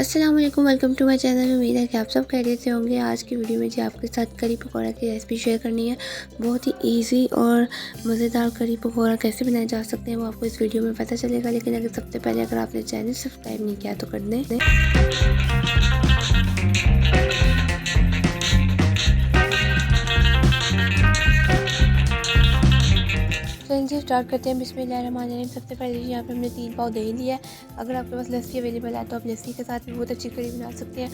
अस्सलाम वालेकुम, welcome to my channel. उम्मीद है कि आप सब खैरियत से होंगे। आज की वीडियो में जी आपके साथ करी पकौड़ा की रेसिपी शेयर करनी है। बहुत ही इजी और मज़ेदार करी पकौड़ा कैसे बनाए जा सकते हैं वो आपको इस वीडियो में पता चलेगा। लेकिन अगर सबसे पहले अगर आपने चैनल सब्सक्राइब नहीं किया तो कर दें। चलिए स्टार्ट करते हैं। बिस्मिल्लाहिर्रहमानिर्रहीम। सबसे पहले यहाँ पे हमने 3 पाव दही लिया है। अगर आपके पास लस्सी अवेलेबल है तो आप लस्सी के साथ भी बहुत अच्छी करी बना सकते हैं।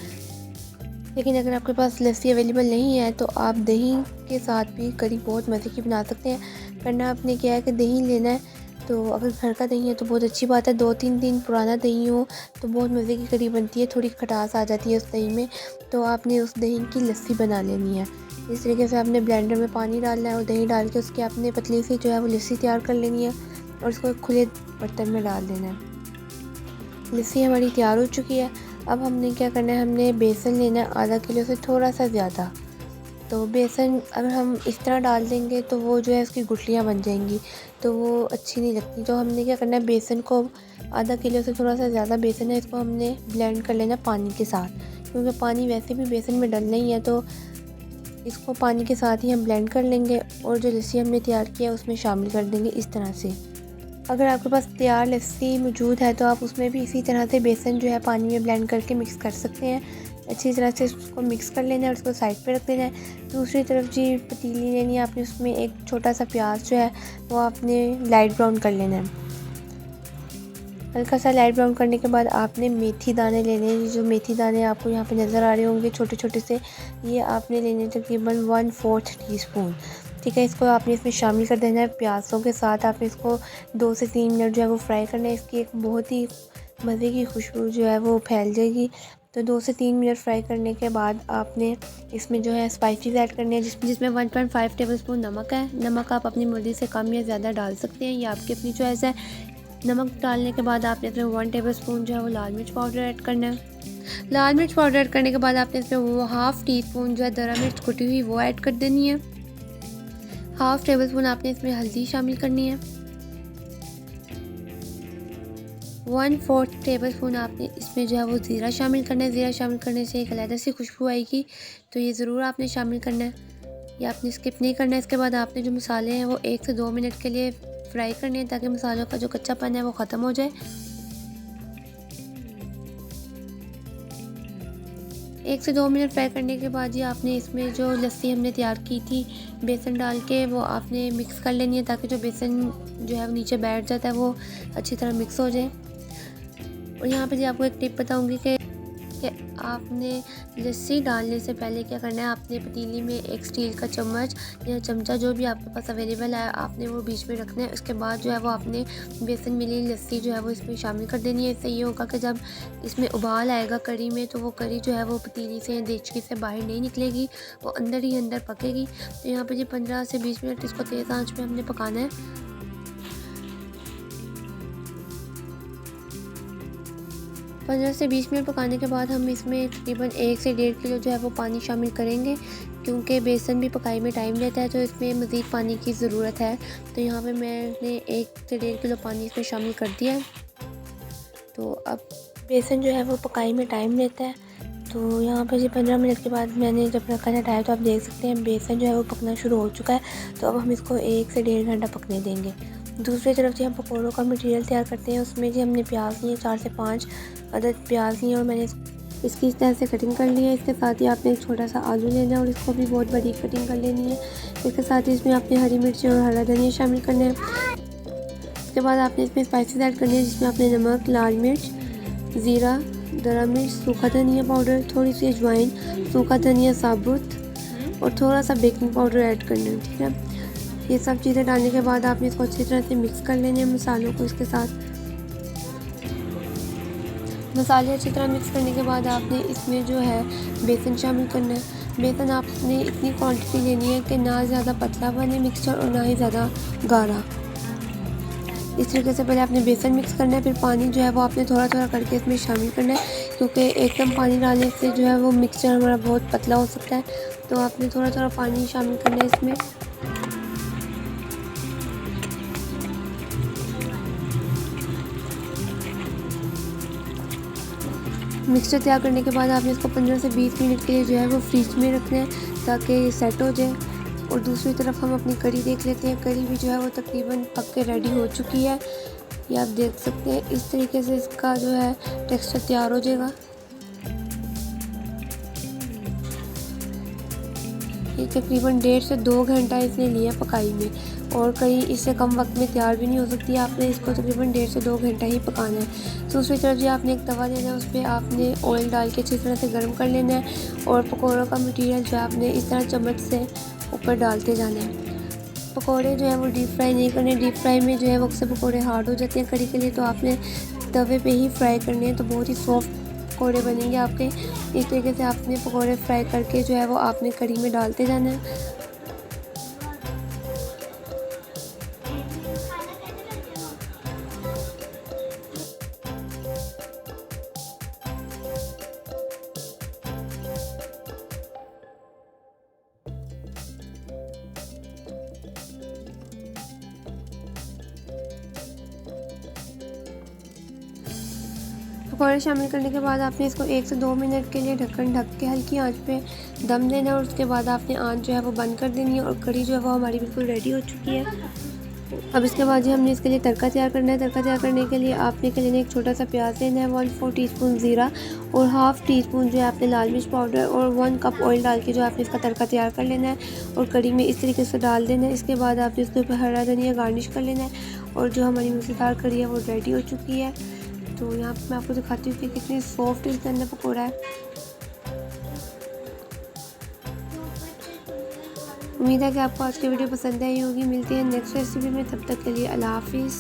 लेकिन अगर आपके पास लस्सी अवेलेबल नहीं है तो आप दही के साथ भी करी बहुत मज़े की बना सकते हैं। करना आपने क्या है कि दही लेना है, तो अगर घर का दही है तो बहुत अच्छी बात है। 2-3 दिन पुराना दही हो तो बहुत मज़े की करी बनती है, थोड़ी खटास आ जाती है उस दही में। तो आपने उस दही की लस्सी बना लेनी है। इस तरीके से आपने ब्लेंडर में पानी डालना है और दही डाल के उसकी आपने पतली सी जो है वो लस्सी तैयार कर लेनी है और उसको एक खुले बर्तन में डाल देना है। लस्सी हमारी तैयार हो चुकी है। अब हमने क्या करना है, हमने बेसन लेना है आधा किलो से थोड़ा सा ज़्यादा। तो बेसन अगर हम इस तरह डाल देंगे तो वो जो है उसकी गुठलियाँ बन जाएंगी, तो वो अच्छी नहीं लगती। तो हमने क्या करना है, बेसन को आधा किलो से थोड़ा सा ज़्यादा बेसन है, इसको हमने ब्लेंड कर लेना पानी के साथ, क्योंकि पानी वैसे भी बेसन में डलना ही है। तो इसको पानी के साथ ही हम ब्लेंड कर लेंगे और जो लस्सी हमने तैयार किया उसमें शामिल कर देंगे इस तरह से। अगर आपके पास तैयार लस्सी मौजूद है तो आप उसमें भी इसी तरह से बेसन जो है पानी में ब्लेंड करके मिक्स कर सकते हैं। अच्छी तरह से उसको मिक्स कर लेना है और उसको साइड पे रख देना है। दूसरी तरफ जी पतीली लेनी है आपने, उसमें एक छोटा सा प्याज जो है वो आपने लाइट ब्राउन कर लेना है। हल्का सा लाइट ब्राउन करने के बाद आपने मेथी दाने लेने हैं। जो मेथी दाने आपको यहाँ पे नज़र आ रहे होंगे छोटे छोटे से, ये आपने लेने तकरीबन 1/4 टीस्पून। ठीक है, इसको आपने इसमें शामिल कर देना है प्याज़ों के साथ। आपने इसको 2 से 3 मिनट जो है वो फ्राई करना है। इसकी एक बहुत ही मज़े की खुशबू जो है वो फैल जाएगी। तो 2 से 3 मिनट फ्राई करने के बाद आपने इसमें जो है स्पाइसेस ऐड करने हैं, जिसमें 1.5 टेबलस्पून नमक है। नमक आप अपनी मर्ज़ी से कम या ज़्यादा डाल सकते हैं, ये आपकी अपनी चॉइस है। नमक डालने के बाद आपने इसमें 1 टेबलस्पून जो है वो लाल मिर्च पाउडर ऐड करना है। लाल मिर्च पाउडर ऐड करने के बाद आपने इसमें वो 1/2 टीस्पून जो है दरा मिर्च कुटी हुई वो ऐड कर देनी है। 1/2 टेबलस्पून आपने इसमें हल्दी शामिल करनी है। 1/4 टेबलस्पून आपने इसमें जो है वो ज़ीरा शामिल करना है। ज़ीरा शामिल करने से एक अलग सी खुशबू आएगी, तो ये ज़रूर आपने शामिल करना है, ये आपने स्किप नहीं करना है। इसके बाद आपने जो मसाले हैं वो 1 से 2 मिनट के लिए फ्राई करने हैं, ताकि मसालों का जो कच्चापन है वो ख़त्म हो जाए। 1 से 2 मिनट फ्राई करने के बाद ही आपने इसमें जो लस्सी हमने तैयार की थी बेसन डाल के वो आपने मिक्स कर लेनी है, ताकि जो बेसन जो है वो नीचे बैठ जाता है वो अच्छी तरह मिक्स हो जाए। और यहाँ पे जी आपको एक टिप बताऊँगी कि आपने लस्सी डालने से पहले क्या करना है, आपने पतीली में एक स्टील का चम्मच या चमचा जो भी आपके पास अवेलेबल है आपने वो बीच में रखना है। उसके बाद जो है वो आपने बेसन मिली लस्सी जो है वो इसमें शामिल कर देनी है। इससे ये होगा कि जब इसमें उबाल आएगा करी में तो वो करी जो है वो पतीली से देचकी से बाहर नहीं निकलेगी, वो अंदर ही अंदर पकेगी। तो यहाँ पर जी 15 से 20 मिनट इसको तेज़ आँच पे हमने पकाना है। 15 से 20 मिनट पकाने के बाद हम इसमें तकरीबन 1 से 1.5 किलो जो है वो पानी शामिल करेंगे, क्योंकि बेसन भी पकाई में टाइम लेता है तो इसमें मज़ीद पानी की ज़रूरत है। तो यहाँ पे मैंने 1 से 1.5 किलो पानी इसमें शामिल कर दिया है। तो अब बेसन जो है वो पकाई में टाइम लेता है, तो यहाँ पे जी 15 मिनट के बाद मैंने जब ढक्कन हटाया तो आप देख सकते हैं बेसन जो है वो पकना शुरू हो चुका है। तो अब हम इसको 1 से 1.5 घंटा पकने देंगे। दूसरी तरफ जी हम पकौड़ों का मटेरियल तैयार करते हैं। उसमें जी हमने प्याज लिए 4 से 5 अदद प्याज लिए और मैंने इसकी इस तरह से कटिंग कर ली है। इसके साथ ही आपने एक छोटा सा आलू लेना है और इसको भी बहुत बड़ी कटिंग कर लेनी है। इसके साथ ही इसमें आपने हरी मिर्ची और हरा धनिया शामिल करना है। उसके बाद आपने इसमें स्पाइसेस ऐड करने हैं, जिसमें आपने नमक, लाल मिर्च, ज़ीरा, दरा मिर्च, सूखा धनिया पाउडर, थोड़ी सी अजवाइन, सूखा धनिया साबुत और थोड़ा सा बेकिंग पाउडर ऐड करना है। ठीक है, ये सब चीज़ें डालने के बाद आपने इसको अच्छी तरह से मिक्स कर लेने हैं मसालों को। इसके साथ मसाले अच्छी तरह मिक्स करने के बाद आपने इसमें जो है बेसन शामिल करना है। बेसन आपने इतनी क्वांटिटी लेनी है कि ना ज़्यादा पतला बने मिक्सचर और ना ही ज़्यादा गाढ़ा। इस तरीके से पहले आपने बेसन मिक्स करना है, फिर पानी जो है वो आपने थोड़ा थोड़ा करके इसमें शामिल करना है, क्योंकि एकदम पानी डालने से जो है वो मिक्सचर हमारा बहुत पतला हो सकता है। तो आपने थोड़ा थोड़ा पानी शामिल करना है इसमें। मिक्सचर तैयार करने के बाद आपने इसको 15 से 20 मिनट के लिए जो है वो फ्रिज में रखना है ताकि ये सेट हो जाए। और दूसरी तरफ हम अपनी कड़ी देख लेते हैं। कड़ी भी जो है वो तकरीबन पक के रेडी हो चुकी है। ये आप देख सकते हैं, इस तरीके से इसका जो है टेक्सचर तैयार हो जाएगा। ये तकरीबन 1.5 से 2 घंटा इसने लिया पकाई में, और कहीं इससे कम वक्त में तैयार भी नहीं हो सकती। आपने इसको तकरीबन 1.5 से 2 घंटा ही पकाना है। दूसरी तरफ जो आपने एक तवा लेना है, उस पर आपने ऑयल डाल के अच्छी तरह से गर्म कर लेना है, और पकौड़ों का मटीरियल जो आपने इस तरह चम्मच से ऊपर डालते जाना है। पकौड़े जो है वो डीप फ्राई नहीं करने। डीप फ्राई में जो है वो अक्सर पकौड़े हार्ड हो जाते हैं कड़ी के लिए, तो आपने तवे पे ही फ्राई करने हैं, तो बहुत ही सॉफ्ट पकौड़े बनेंगे आपके। इस तरीके से आपने पकौड़े फ्राई करके जो है वो आपने कड़ी में डालते जाना है। पकौड़े शामिल करने के बाद आपने इसको 1 से 2 मिनट के लिए ढक्कन ढक के हल्की आंच पे दम देना है, और उसके बाद आपने आंच जो है वो बंद कर देनी है, और कड़ी जो है वो हमारी बिल्कुल रेडी हो चुकी है। अब इसके बाद जो हमने इसके लिए तड़का तैयार करना है। तड़का तैयार करने के लिए आपने के लिए एक छोटा सा प्याज लेना है, 1/4 टीस्पून ज़ीरा और 1/2 टीस्पून जो है आपने लाल मिर्च पाउडर और 1 कप ऑयल डाल के जो आपने इसका तड़का तैयार कर लेना है, और कड़ी में इस तरीके से डाल देना है। इसके बाद आपने इसके ऊपर हरा धनिया गार्निश कर लेना है, और जो हमारी मज़ेदार कड़ी है वो रेडी हो चुकी है। तो यहाँ पर मैं आपको दिखाती हूँ कि कितनी सॉफ्ट इसके अंदर पकौड़ा है। उम्मीद है कि आपको आज की वीडियो पसंद आई होगी। मिलती है नेक्स्ट रेसिपी में, तब तक के लिए अल्लाह हाफिज़।